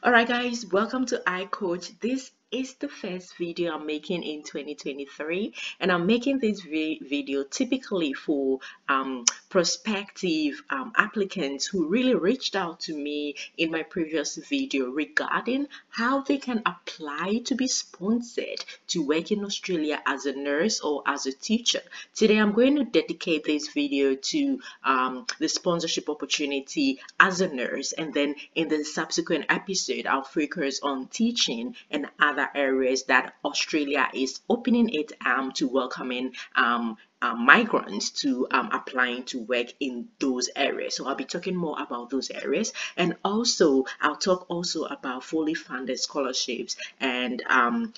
Alright guys, welcome to iCoach. This is the first video I'm making in 2023, and I'm making this video typically for prospective applicants who really reached out to me in my previous video regarding how they can apply to be sponsored to work in Australia as a nurse or as a teacher. Today I'm going to dedicate this video to the sponsorship opportunity as a nurse, and then in the subsequent episode I'll focus on teaching and other areas that Australia is opening its arm to welcoming migrants to applying to work in those areas. So I'll be talking more about those areas, and also I'll talk also about fully funded scholarships and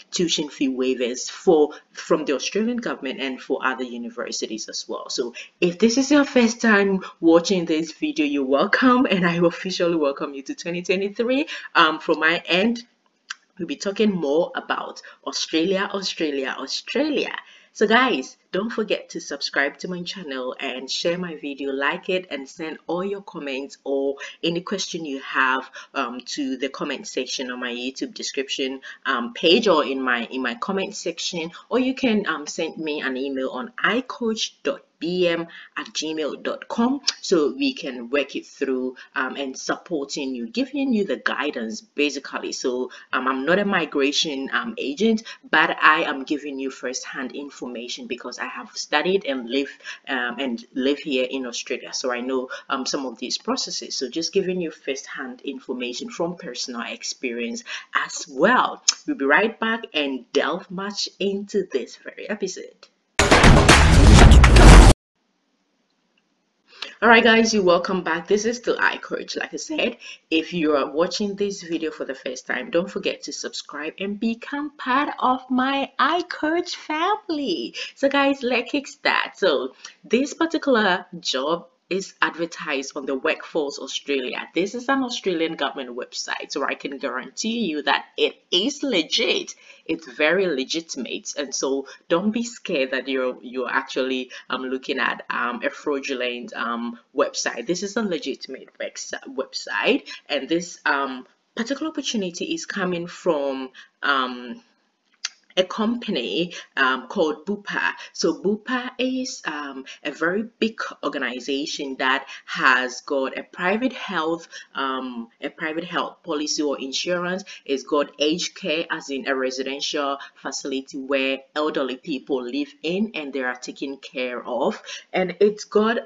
tuition fee waivers from the Australian government and for other universities as well. So if this is your first time watching this video, you're welcome, and I officially welcome you to 2023. From my end, we'll be talking more about Australia. So guys, don't forget to subscribe to my channel and share my video, like it, and send all your comments or any question you have to the comment section on my YouTube description page or in my comment section, or you can send me an email on icoach.bm@gmail.com so we can work it through and supporting you, giving you the guidance basically. So I'm not a migration agent, but I am giving you first-hand information because I have studied and live here in Australia, so I know some of these processes. So just giving you first-hand information from personal experience as well. We'll be right back and delve much into this very episode. Alright guys, you're welcome back. This is still iCoach. Like I said, if you are watching this video for the first time, don't forget to subscribe and become part of my iCoach family. So guys, let's kickstart. So this particular job is advertised on the Workforce Australia. This is an Australian government website, so I can guarantee you that it is legit. It's very legitimate, and so don't be scared that you're actually looking at a fraudulent website. This is a legitimate website, and this particular opportunity is coming from a company called Bupa. So Bupa is a very big organization that has got a private health policy or insurance. It's got aged care, as in a residential facility where elderly people live in and they are taken care of, and it's got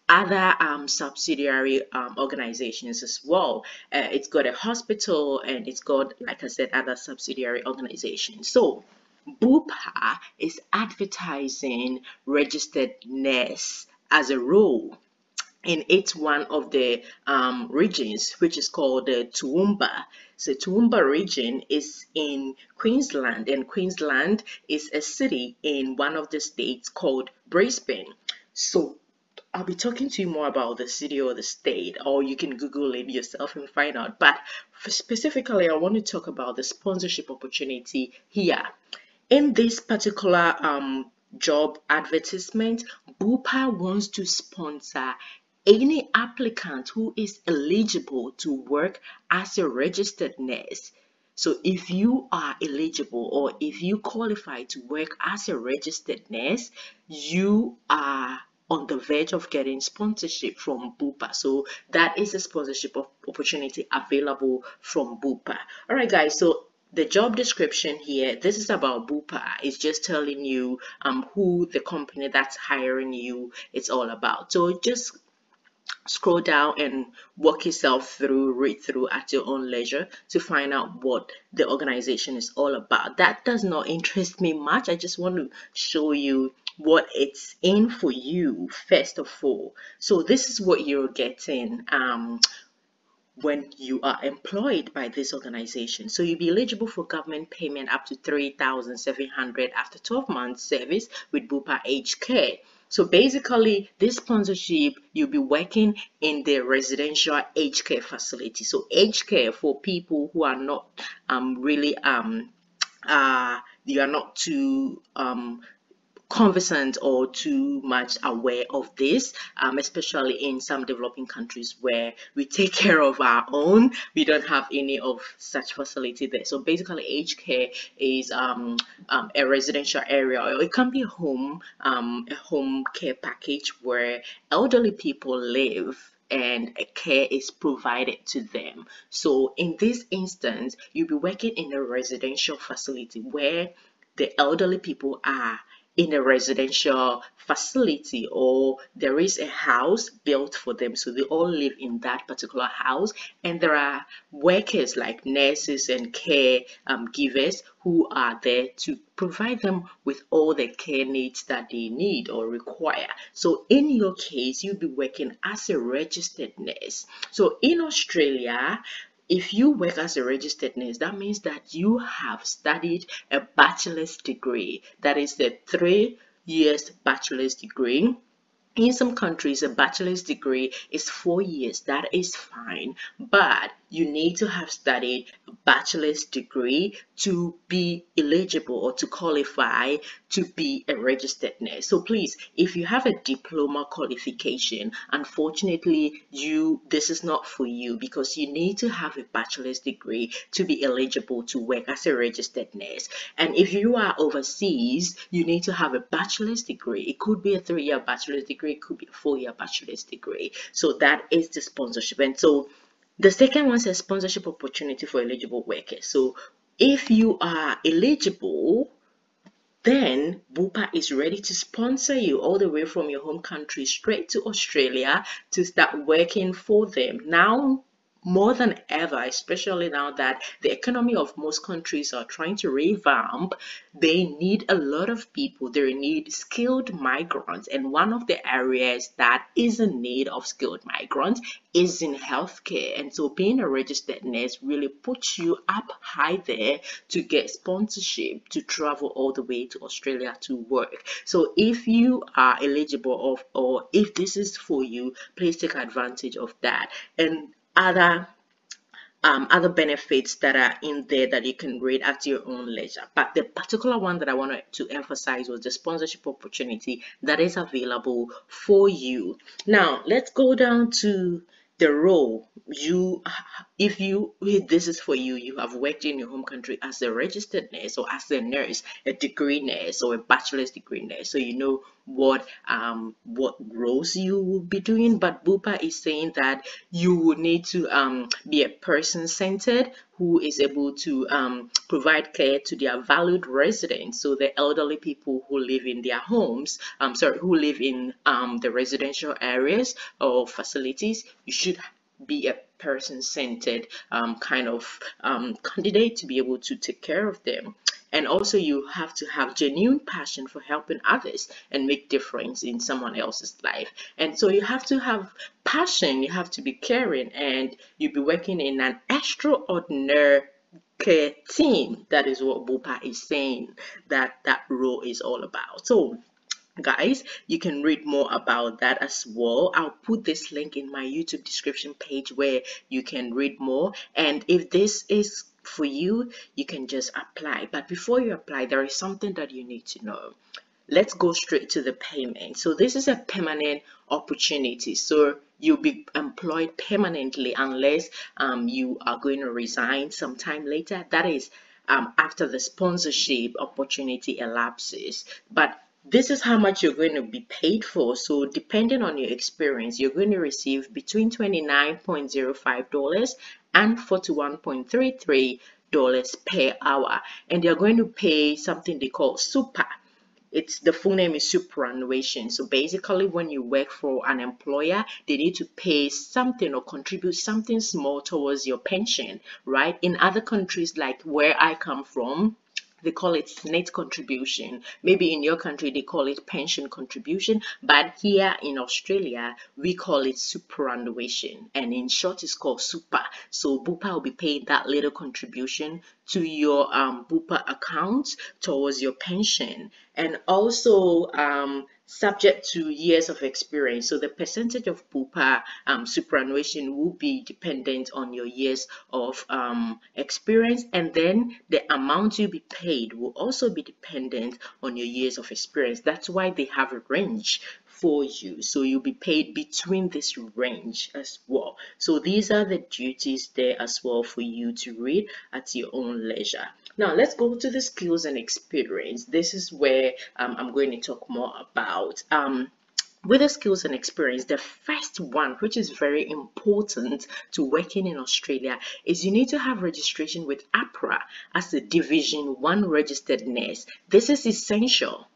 other subsidiary organizations as well. It's got a hospital, and it's got, like I said, other subsidiary organizations. So Bupa is advertising registered nurse as a role in it's one of the regions, which is called the Toowoomba. So Toowoomba region is in Queensland, and Queensland is a city in one of the states called Brisbane. So I'll be talking to you more about the city or the state, or you can Google it yourself and find out. But specifically, I want to talk about the sponsorship opportunity here. In this particular job advertisement, Bupa wants to sponsor any applicant who is eligible to work as a registered nurse. So if you are eligible, or if you qualify to work as a registered nurse, you are on the verge of getting sponsorship from Bupa. So that is a sponsorship opportunity available from Bupa. All right guys, so the job description here, this is about Bupa. It's just telling you who the company that's hiring you is all about. So just scroll down and walk yourself through, read through at your own leisure to find out what the organization is all about. That does not interest me much. I just want to show you what it's in for you first of all. So this is what you're getting when you are employed by this organization. So you'll be eligible for government payment up to $3,700 after 12 months service with Bupa Aged Care. So basically, this sponsorship, you'll be working in the residential aged care facility. So aged care for people who are not really you are not too conversant or too much aware of this, especially in some developing countries where we take care of our own. We don't have any of such facility there. So basically, aged care is a residential area, or it can be a home care package where elderly people live and a care is provided to them. So in this instance, you'll be working in a residential facility where the elderly people are in a residential facility, or there is a house built for them, so they all live in that particular house, and there are workers like nurses and care givers who are there to provide them with all the care needs that they need or require. So in your case, you'll be working as a registered nurse. So in Australia, if you work as a registered nurse, that means that you have studied a bachelor's degree. That is the 3 years bachelor's degree. In some countries, a bachelor's degree is 4 years. That is fine, but you need to have studied a bachelor's degree to be eligible or to qualify to be a registered nurse. So please, if you have a diploma qualification, unfortunately, this is not for you, because you need to have a bachelor's degree to be eligible to work as a registered nurse. And if you are overseas, you need to have a bachelor's degree. It could be a 3-year bachelor's degree, it could be a 4-year bachelor's degree. So that is the sponsorship. And so the second one is a sponsorship opportunity for eligible workers. So if you are eligible, then Bupa is ready to sponsor you all the way from your home country straight to Australia to start working for them. Now, more than ever, especially now that the economy of most countries are trying to revamp, they need a lot of people. They need skilled migrants, and one of the areas that is in need of skilled migrants is in healthcare. And so being a registered nurse really puts you up high there to get sponsorship to travel all the way to Australia to work. So if you are eligible or if this is for you, please take advantage of that. And other benefits that are in there that you can read at your own leisure. But the particular one that I wanted to emphasize was the sponsorship opportunity that is available for you. Now, let's go down to the role. If this is for you, you have worked in your home country as a registered nurse or as a nurse, a degree nurse or a bachelor's degree nurse, so you know what roles you will be doing. But Bupa is saying that you would need to be a person-centered who is able to provide care to their valued residents, so the elderly people who live in their homes, who live in the residential areas or facilities. You should be a person-centered kind of candidate to be able to take care of them. And also, you have to have genuine passion for helping others and make difference in someone else's life. And so you have to have passion, you have to be caring, and you'll be working in an extraordinary care team. That is what Bupa is saying that role is all about. So guys, you can read more about that as well. I'll put this link in my YouTube description page where you can read more. And if this is for you, you can just apply. But before you apply, there is something that you need to know. Let's go straight to the payment. So this is a permanent opportunity. So you'll be employed permanently unless you are going to resign sometime later. That is after the sponsorship opportunity elapses. But this is how much you're going to be paid for. So depending on your experience, you're going to receive between $29.05 and $41.33 per hour. And they're going to pay something they call super. The full name is superannuation. So basically, when you work for an employer, they need to pay something or contribute something small towards your pension, right? In other countries like where I come from, they call it net contribution. Maybe in your country they call it pension contribution, but here in Australia we call it superannuation, and in short it's called super. So Bupa will be paying that little contribution to your Bupa account towards your pension, and also subject to years of experience. So the percentage of Bupa superannuation will be dependent on your years of experience, and then the amount you'll be paid will also be dependent on your years of experience. That's why they have a range for you, so you'll be paid between this range as well. So these are the duties there as well for you to read at your own leisure. Now let's go to the skills and experience. This is where I'm going to talk more about. With the skills and experience, the first one, which is very important to working in Australia, is you need to have registration with APRA as a Division 1 registered nurse. This is essential.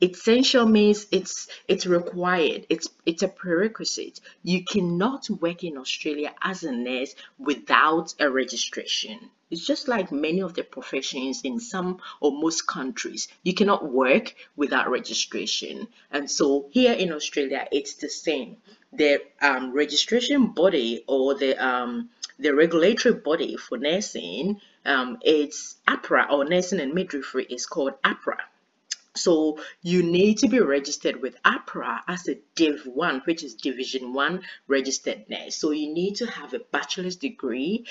Essential means it's required, it's a prerequisite. You cannot work in Australia as a nurse without a registration. It's just like many of the professions in some or most countries. You cannot work without registration. And so here in Australia, it's the same. The registration body, or the regulatory body for nursing, it's APRA, or nursing and midwifery is called APRA. So you need to be registered with APRA as a Div 1, which is Division 1 registered nurse. So you need to have a bachelor's degree,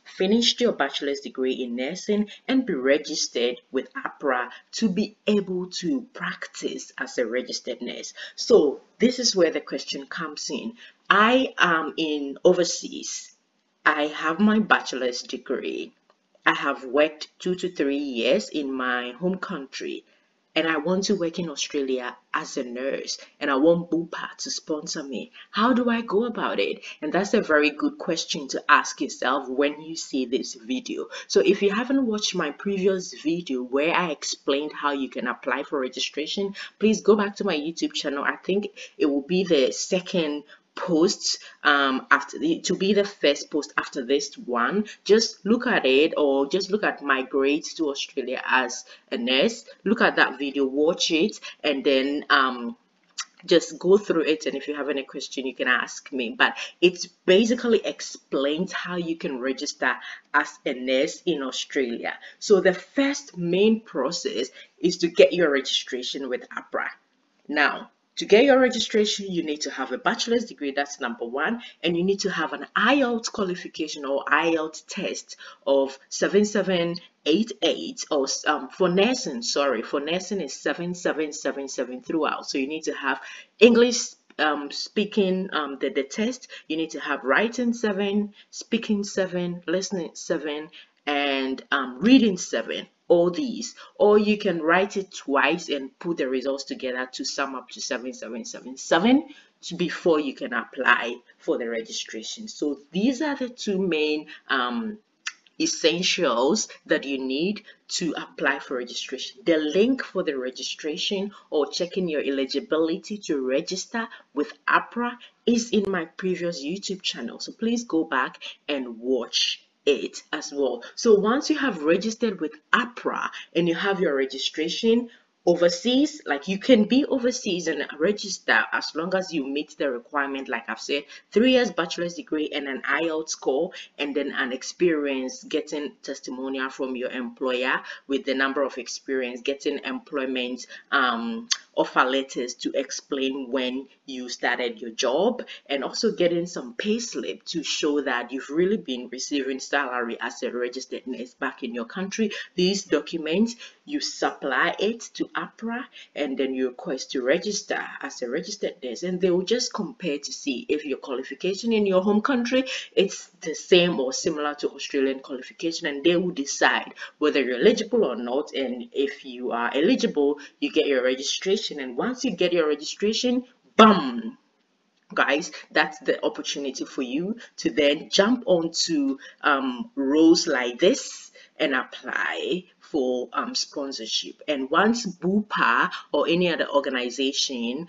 finished your bachelor's degree in nursing, and be registered with APRA to be able to practice as a registered nurse. So this is where the question comes in. I am in overseas. I have my bachelor's degree. I have worked 2 to 3 years in my home country, and I want to work in Australia as a nurse, and I want Bupa to sponsor me. How do I go about it? And that's a very good question to ask yourself when you see this video. So if you haven't watched my previous video where I explained how you can apply for registration, please go back to my YouTube channel. I think it will be the second posts to be the first post after this one. Just look at it, or just look at Migrate to Australia as a nurse. Look at that video, watch it, and then just go through it, and if you have any question you can ask me. But it basically explains how you can register as a nurse in Australia. So the first main process is to get your registration with APRA. Now, to get your registration, you need to have a bachelor's degree, that's number one, and you need to have an IELTS qualification or IELTS test of 7788, or for nursing, for nursing is 7777 throughout. So you need to have English speaking, the test. You need to have writing 7, speaking 7, listening 7, and reading 7. All these, or you can write it twice and put the results together to sum up to 7777 before you can apply for the registration. So these are the two main essentials that you need to apply for registration. The link for the registration or checking your eligibility to register with APRA is in my previous YouTube channel, so please go back and watch it as well. So once you have registered with APRA and you have your registration overseas, like you can be overseas and register as long as you meet the requirement, like I've said, 3 years bachelor's degree and an IELTS score, and then an experience, getting testimonial from your employer with the number of experience, getting employment offer letters to explain when you started your job, and also getting some pay slip to show that you've really been receiving salary as a registered nurse back in your country. These documents, you supply it to APRA, and then you request to register as a registered nurse, and they will just compare to see if your qualification in your home country it's the same or similar to Australian qualification, and they will decide whether you're eligible or not. And if you are eligible, you get your registration, and once you get your registration, bam, guys, that's the opportunity for you to then jump onto roles like this and apply for sponsorship. And once Bupa or any other organization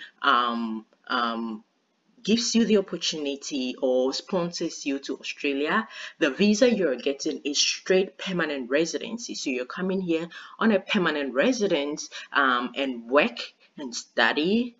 gives you the opportunity or sponsors you to Australia, the visa you're getting is straight permanent residency. So you're coming here on a permanent residence and work and study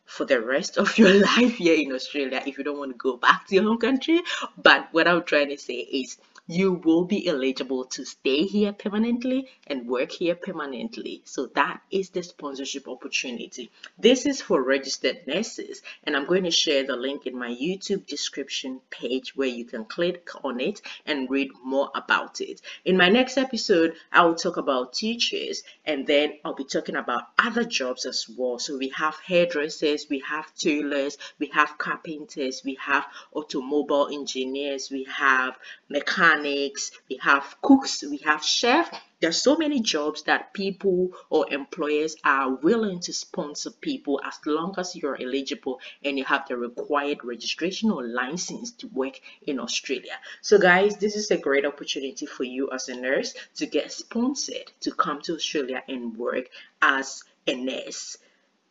for the rest of your life here in Australia if you don't want to go back to your home country. But what I'm trying to say is you will be eligible to stay here permanently and work here permanently. So that is the sponsorship opportunity. This is for registered nurses, and I'm going to share the link in my YouTube description page where you can click on it and read more about it. In my next episode, I will talk about teachers, and then I'll be talking about other jobs as well. So we have hairdressers, we have tailors, we have carpenters, we have automobile engineers, we have mechanics, we have cooks, we have chefs. There's so many jobs that people or employers are willing to sponsor people as long as you're eligible and you have the required registration or license to work in Australia. So guys, this is a great opportunity for you as a nurse to get sponsored to come to Australia and work as a nurse.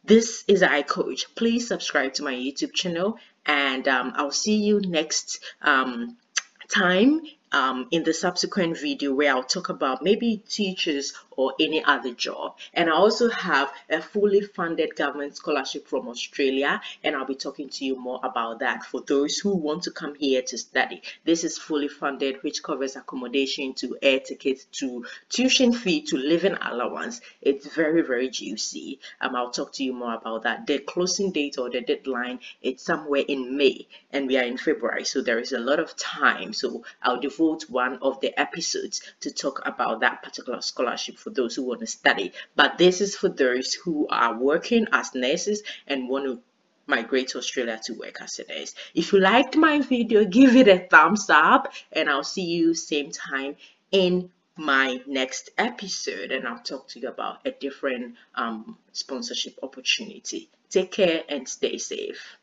This is iCoach. Please subscribe to my YouTube channel, and I'll see you next time in the subsequent video where I'll talk about maybe teachers or any other job. And I also have a fully funded government scholarship from Australia, and I'll be talking to you more about that for those who want to come here to study. This is fully funded, which covers accommodation to air tickets to tuition fee to living allowance. It's very, very juicy. I'll talk to you more about that. The closing date or the deadline, it's somewhere in May, and we are in February, so there is a lot of time. So I'll devote one of the episodes to talk about that particular scholarship for those who want to study. But this is for those who are working as nurses and want to migrate to Australia to work as a nurse. If you liked my video, give it a thumbs up, and I'll see you same time in my next episode, and I'll talk to you about a different sponsorship opportunity. Take care and stay safe.